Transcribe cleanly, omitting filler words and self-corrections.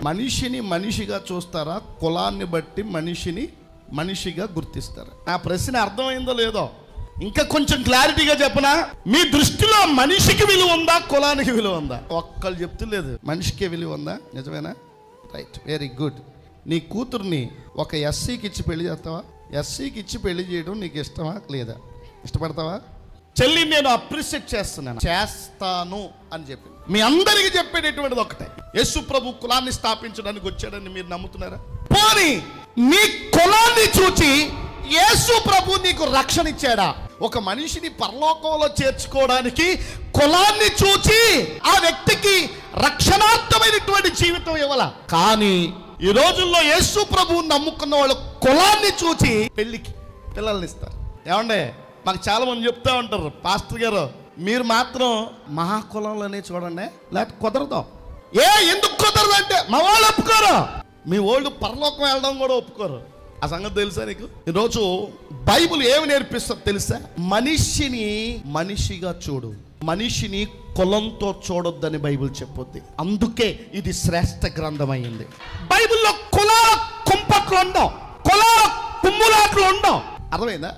మనిషిని మనిషిగా చూస్తారా, కులాన్ని బట్టి మనిషిని మనిషిగా గుర్తిస్తారా? నా ప్రశ్న అర్థమైందో లేదో ఇంకా కొంచెం క్లారిటీగా చెప్పనా? మీ దృష్టిలో మనిషికి విలువ ఉందా, కులానికి విలువ ఉందా? ఒక్కళ్ళు చెప్తులేదు. మనిషికే విలువ ఉందా? నిజమేనా? Right, very good. నీ కూతుర్ని ఒక ఎస్సీకి ఇచ్చి పెళ్లి చేస్తావా? ఎస్సీకి ఇచ్చి పెళ్లి చేయడం నీకు ఇష్టమా లేదా? ఇష్టపడతావా? చెల్లి, నేను అప్రిషియేట్ చేస్తున్నాను, చేస్తాను అని చెప్పి మీ అందరికీ చెప్పేటటువంటిది ఒకటే, యేసు ప్రభు కులాన్ని స్థాపించడానికి వచ్చాడని మీరు నమ్ముతున్నారా? పోనీ నీ కులాన్ని చూచి యేసు ప్రభు నీకు రక్షణ ఇచ్చాడా? ఒక మనిషిని పరలోకంలో చేర్చుకోవడానికి కులాన్ని చూచి ఆ వ్యక్తికి రక్షణార్థమైనటువంటి జీవితం ఇవ్వాల. కానీ ఈ రోజుల్లో యేసు ప్రభువుని నమ్ముకున్న వాళ్ళు కులాన్ని చూచి పెళ్లికి పిల్లల్ని ఇస్తారు. ఏమండే, మాకు చాలా మంది చెప్తా ఉంటారు, పాస్టర్ గారు మీరు మాత్రం మా కులంలోనే చూడండి, లేకపోతే కుదరదు. ఎందుకు కుదరదు అంటే మా వాళ్ళు ఒప్పుకోరు, మీ వాళ్ళు పరలోకం వెళ్ళడం కూడా ఒప్పుకోరు. ఆ సంగతి తెలుసా నీకు? ఈరోజు బైబిల్ ఏమి నేర్పిస్తుంది తెలుసా? మనిషిని మనిషిగా చూడు, మనిషిని కులంతో చూడొద్దని బైబిల్ చెప్పొద్ది. అందుకే ఇది శ్రేష్ఠ గ్రంథం అయింది. బైబిల్లో కులాల కుంపట్లు ఉండవు, కులాల కుమ్ములాట్లు ఉండవు. అర్థమైందా?